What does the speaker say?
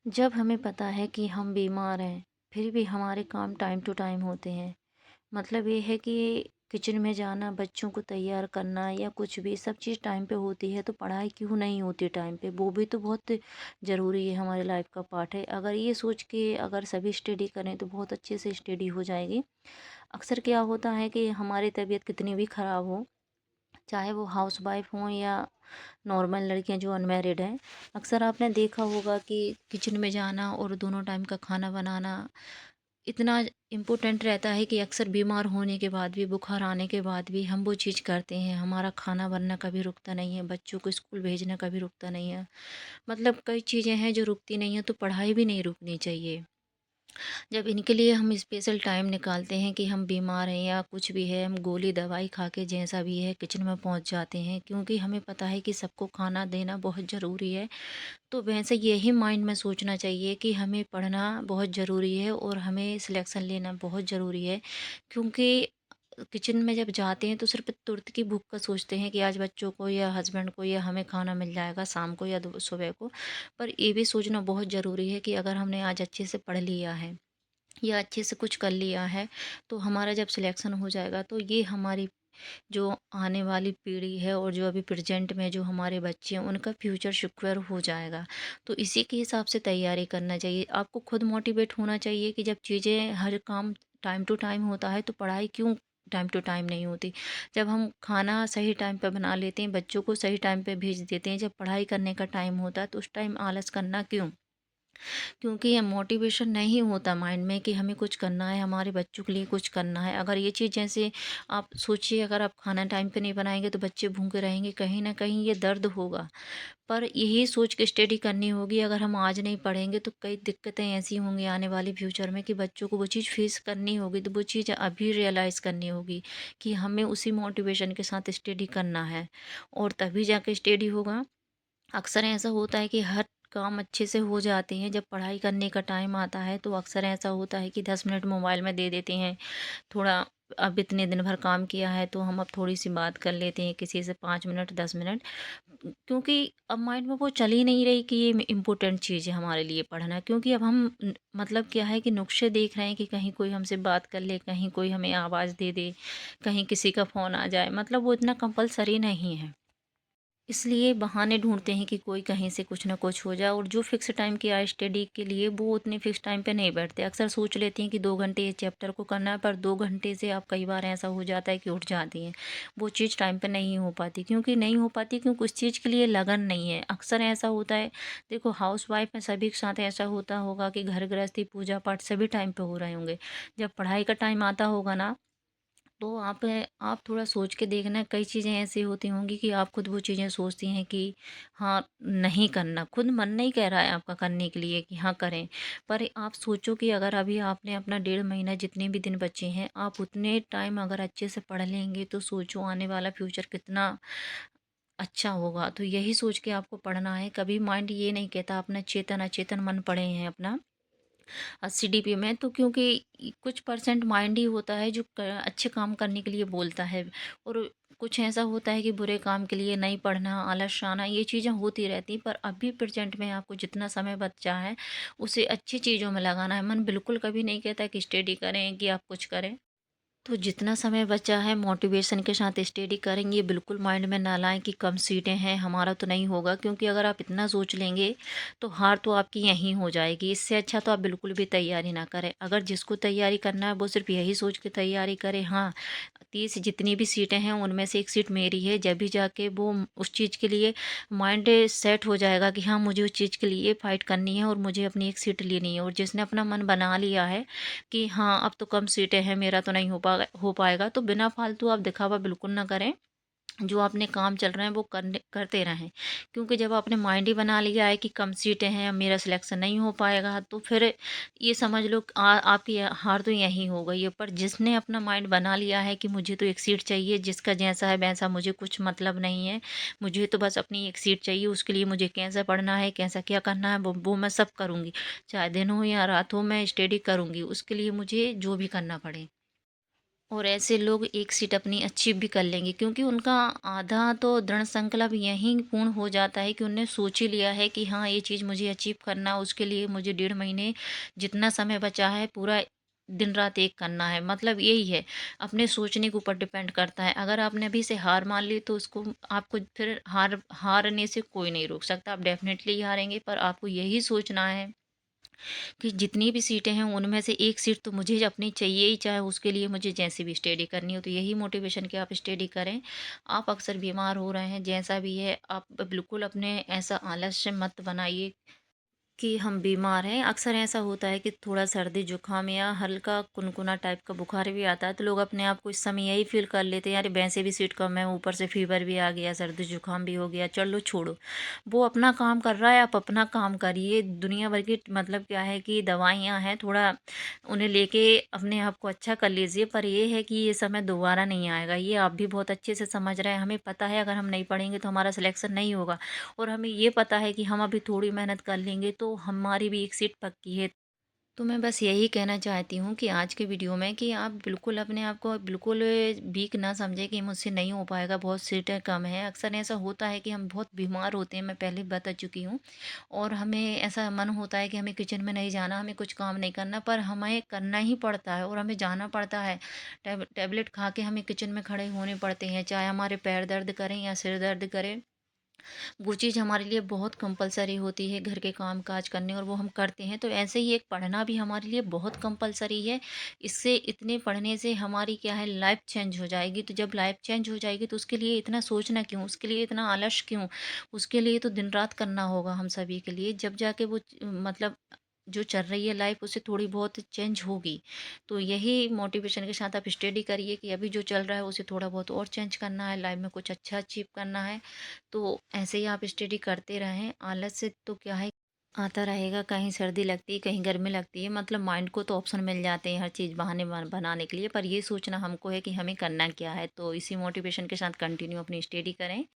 जब हमें पता है कि हम बीमार हैं, फिर भी हमारे काम टाइम टू टाइम होते हैं। मतलब ये है कि किचन में जाना, बच्चों को तैयार करना या कुछ भी सब चीज़ टाइम पे होती है, तो पढ़ाई क्यों नहीं होती टाइम पे? वो भी तो बहुत ज़रूरी है, हमारे लाइफ का पार्ट है। अगर ये सोच के अगर सभी स्टडी करें तो बहुत अच्छे से स्टडी हो जाएगी। अक्सर क्या होता है कि हमारी तबीयत कितनी भी ख़राब हो, चाहे वो हाउसवाइफ हों या नॉर्मल लड़कियां जो अनमैरिड हैं, अक्सर आपने देखा होगा कि किचन में जाना और दोनों टाइम का खाना बनाना इतना इम्पोर्टेंट रहता है कि अक्सर बीमार होने के बाद भी, बुखार आने के बाद भी हम वो चीज़ करते हैं। हमारा खाना बनना कभी रुकता नहीं है, बच्चों को स्कूल भेजना कभी रुकता नहीं है। मतलब कई चीज़ें हैं जो रुकती नहीं हैं, तो पढ़ाई भी नहीं रुकनी चाहिए। जब इनके लिए हम स्पेशल टाइम निकालते हैं कि हम बीमार हैं या कुछ भी है, हम गोली दवाई खा के जैसा भी है किचन में पहुंच जाते हैं, क्योंकि हमें पता है कि सबको खाना देना बहुत ज़रूरी है। तो वैसे यही माइंड में सोचना चाहिए कि हमें पढ़ना बहुत ज़रूरी है और हमें सिलेक्शन लेना बहुत ज़रूरी है। क्योंकि किचन में जब जाते हैं तो सिर्फ तुरंत की भूख का सोचते हैं कि आज बच्चों को या हस्बैंड को या हमें खाना मिल जाएगा शाम को या सुबह को। पर ये भी सोचना बहुत ज़रूरी है कि अगर हमने आज अच्छे से पढ़ लिया है या अच्छे से कुछ कर लिया है, तो हमारा जब सिलेक्शन हो जाएगा तो ये हमारी जो आने वाली पीढ़ी है और जो अभी प्रेजेंट में जो हमारे बच्चे हैं उनका फ्यूचर सिक्योर हो जाएगा। तो इसी के हिसाब से तैयारी करना चाहिए। आपको खुद मोटिवेट होना चाहिए कि जब चीज़ें हर काम टाइम टू टाइम होता है, तो पढ़ाई क्यों टाइम टू टाइम नहीं होती? जब हम खाना सही टाइम पे बना लेते हैं, बच्चों को सही टाइम पे भेज देते हैं, जब पढ़ाई करने का टाइम होता है तो उस टाइम आलस करना क्यों? क्योंकि ये मोटिवेशन नहीं होता माइंड में कि हमें कुछ करना है, हमारे बच्चों के लिए कुछ करना है। अगर ये चीज़ जैसे आप सोचिए, अगर आप खाना टाइम पे नहीं बनाएँगे तो बच्चे भूखे रहेंगे, कहीं न कहीं ये दर्द होगा। पर यही सोच के स्टडी करनी होगी, अगर हम आज नहीं पढ़ेंगे तो कई दिक्कतें ऐसी होंगी आने वाली फ्यूचर में कि बच्चों को वो चीज़ फेस करनी होगी, तो वो चीज़ अभी रियलाइज़ करनी होगी कि हमें उसी मोटिवेशन के साथ स्टडी करना है और तभी जाके स्टडी होगा। अक्सर ऐसा होता है कि हर काम अच्छे से हो जाते हैं, जब पढ़ाई करने का टाइम आता है तो अक्सर ऐसा होता है कि 10 मिनट मोबाइल में दे देते हैं। थोड़ा अब इतने दिन भर काम किया है तो हम अब थोड़ी सी बात कर लेते हैं किसी से, 5 मिनट 10 मिनट। क्योंकि अब माइंड में वो चल ही नहीं रही कि ये इम्पोर्टेंट चीज़ है हमारे लिए पढ़ना। क्योंकि अब हम मतलब क्या है कि नुक्शे देख रहे हैं कि कहीं कोई हमसे बात कर ले, कहीं कोई हमें आवाज़ दे दे, कहीं किसी का फ़ोन आ जाए, मतलब वो इतना कंपलसरी नहीं है। इसलिए बहाने ढूँढते हैं कि कोई कहीं से कुछ ना कुछ हो जाए, और जो फ़िक्स टाइम किया है स्टडी के लिए वो उतने फ़िक्स टाइम पे नहीं बैठते। अक्सर सोच लेती हैं कि 2 घंटे इस चैप्टर को करना है, पर 2 घंटे से अब कई बार ऐसा हो जाता है कि उठ जाती हैं। वो चीज़ टाइम पे नहीं हो पाती, क्योंकि नहीं हो पाती क्योंकि उस चीज़ के लिए लगन नहीं है। अक्सर ऐसा होता है, देखो हाउसवाइफ़ में सभी के साथ ऐसा होता होगा कि घर गृहस्थी, पूजा-पाठ सभी टाइम पे हो रहे होंगे। जब पढ़ाई का टाइम आता होगा ना, तो आप थोड़ा सोच के देखना, कई चीज़ें ऐसी होती होंगी कि आप खुद वो चीज़ें सोचती हैं कि हाँ, नहीं करना, खुद मन नहीं कह रहा है आपका करने के लिए कि हाँ करें। पर आप सोचो कि अगर अभी आपने अपना 1.5 महीना जितने भी दिन बचे हैं, आप उतने टाइम अगर अच्छे से पढ़ लेंगे तो सोचो आने वाला फ्यूचर कितना अच्छा होगा। तो यही सोच के आपको पढ़ना है। कभी माइंड ये नहीं कहता अपना चेतन अचेतन मन पड़े हैं अपना सीडीपी में, तो क्योंकि कुछ परसेंट माइंड ही होता है जो अच्छे काम करने के लिए बोलता है, और कुछ ऐसा होता है कि बुरे काम के लिए नहीं पढ़ना, आलस आना, ये चीज़ें होती रहती। पर अभी प्रेजेंट में आपको जितना समय बचा है उसे अच्छी चीज़ों में लगाना है। मन बिल्कुल कभी नहीं कहता कि स्टडी करें कि आप कुछ करें। तो जितना समय बचा है मोटिवेशन के साथ स्टडी करेंगे, बिल्कुल माइंड में ना लाएं कि कम सीटें हैं, हमारा तो नहीं होगा। क्योंकि अगर आप इतना सोच लेंगे तो हार तो आपकी यहीं हो जाएगी। इससे अच्छा तो आप बिल्कुल भी तैयारी ना करें। अगर जिसको तैयारी करना है वो सिर्फ यही सोच के तैयारी करे, हाँ 30 जितनी भी सीटें हैं उनमें से एक सीट मेरी है, जब भी जाके वो उस चीज़ के लिए माइंड सेट हो जाएगा कि हाँ मुझे उस चीज़ के लिए फ़ाइट करनी है और मुझे अपनी एक सीट लेनी है। और जिसने अपना मन बना लिया है कि हाँ अब तो कम सीटें हैं, मेरा तो नहीं हो पाएगा, तो बिना फालतू आप दिखावा बिल्कुल ना करें। जो अपने काम चल रहे हैं वो करने करते रहें। क्योंकि जब आपने माइंड ही बना लिया है कि कम सीटें हैं, अब मेरा सिलेक्शन नहीं हो पाएगा, तो फिर ये समझ लो कि आपकी हार तो यहीं हो गई है। पर जिसने अपना माइंड बना लिया है कि मुझे तो एक सीट चाहिए, जिसका जैसा है वैसा मुझे कुछ मतलब नहीं है, मुझे तो बस अपनी एक सीट चाहिए, उसके लिए मुझे कैसा पढ़ना है, कैसा क्या करना है, वो मैं सब करूँगी। चाहे दिन हो या रात हो, मैं स्टडी करूँगी, उसके लिए मुझे जो भी करना पड़े। और ऐसे लोग एक सीट अपनी अचीव भी कर लेंगे, क्योंकि उनका आधा तो दृढ़ संकल्प यहीं पूर्ण हो जाता है कि उन्होंने सोच ही लिया है कि हाँ, ये चीज़ मुझे अचीव करना है, उसके लिए मुझे 1.5 महीने जितना समय बचा है पूरा दिन रात एक करना है। मतलब यही है, अपने सोचने के ऊपर डिपेंड करता है। अगर आपने अभी से हार मान ली तो उसको आपको फिर हारने से कोई नहीं रोक सकता। आप डेफिनेटली ही हारेंगे, पर आपको यही सोचना है कि जितनी भी सीटें हैं उनमें से एक सीट तो मुझे अपनी चाहिए ही, चाहे उसके लिए मुझे जैसी भी स्टडी करनी हो। तो यही मोटिवेशन कि आप स्टडी करें। आप अक्सर बीमार हो रहे हैं, जैसा भी है आप बिल्कुल अपने ऐसा आलस्य मत बनाइए कि हम बीमार हैं। अक्सर ऐसा होता है कि थोड़ा सर्दी जुकाम या हल्का कुनकुना टाइप का बुखार भी आता है, तो लोग अपने आप को इस समय यही फील कर लेते हैं, यार वैसे भी सीट कम है, ऊपर से फीवर भी आ गया, सर्दी जुकाम भी हो गया, चलो छोड़ो। वो अपना काम कर रहा है, आप अपना काम करिए। दुनिया भर की मतलब क्या है कि दवाइयाँ हैं, थोड़ा उन्हें लेके अपने आप को अच्छा कर लीजिए। पर ये है कि ये समय दोबारा नहीं आएगा, ये आप भी बहुत अच्छे से समझ रहे हैं। हमें पता है अगर हम नहीं पढ़ेंगे तो हमारा सिलेक्शन नहीं होगा, और हमें ये पता है कि हम अभी थोड़ी मेहनत कर लेंगे तो हमारी भी एक सीट पक्की है। तो मैं बस यही कहना चाहती हूँ कि आज के वीडियो में कि आप बिल्कुल अपने आप को बिल्कुल वीक ना समझें कि मुझसे नहीं हो पाएगा, बहुत सीटें कम हैं। अक्सर ऐसा होता है कि हम बहुत बीमार होते हैं, मैं पहले भी बता चुकी हूँ, और हमें ऐसा मन होता है कि हमें किचन में नहीं जाना, हमें कुछ काम नहीं करना, पर हमें करना ही पड़ता है और हमें जाना पड़ता है। टैबलेट खा के हमें किचन में खड़े होने पड़ते हैं, चाहे हमारे पैर दर्द करें या सिर दर्द करे। वो चीज़ हमारे लिए बहुत कंपलसरी होती है घर के काम काज करने, और वो हम करते हैं। तो ऐसे ही एक पढ़ना भी हमारे लिए बहुत कंपलसरी है। इससे इतने पढ़ने से हमारी क्या है, लाइफ चेंज हो जाएगी। तो जब लाइफ चेंज हो जाएगी तो उसके लिए इतना सोचना क्यों, उसके लिए इतना आलस क्यों, उसके लिए तो दिन रात करना होगा हम सभी के लिए। जब जाके वो मतलब जो चल रही है लाइफ उससे थोड़ी बहुत चेंज होगी। तो यही मोटिवेशन के साथ आप स्टडी करिए कि अभी जो चल रहा है उसे थोड़ा बहुत और चेंज करना है, लाइफ में कुछ अच्छा अचीव करना है। तो ऐसे ही आप स्टडी करते रहें। आलस से तो क्या है, आता रहेगा, कहीं सर्दी लगती है, कहीं गर्मी लगती है, मतलब माइंड को तो ऑप्शन मिल जाते हैं हर चीज़ बहाने बनाने के लिए, पर ये सोचना हमको है कि हमें करना क्या है। तो इसी मोटिवेशन के साथ कंटिन्यू अपनी स्टडी करें।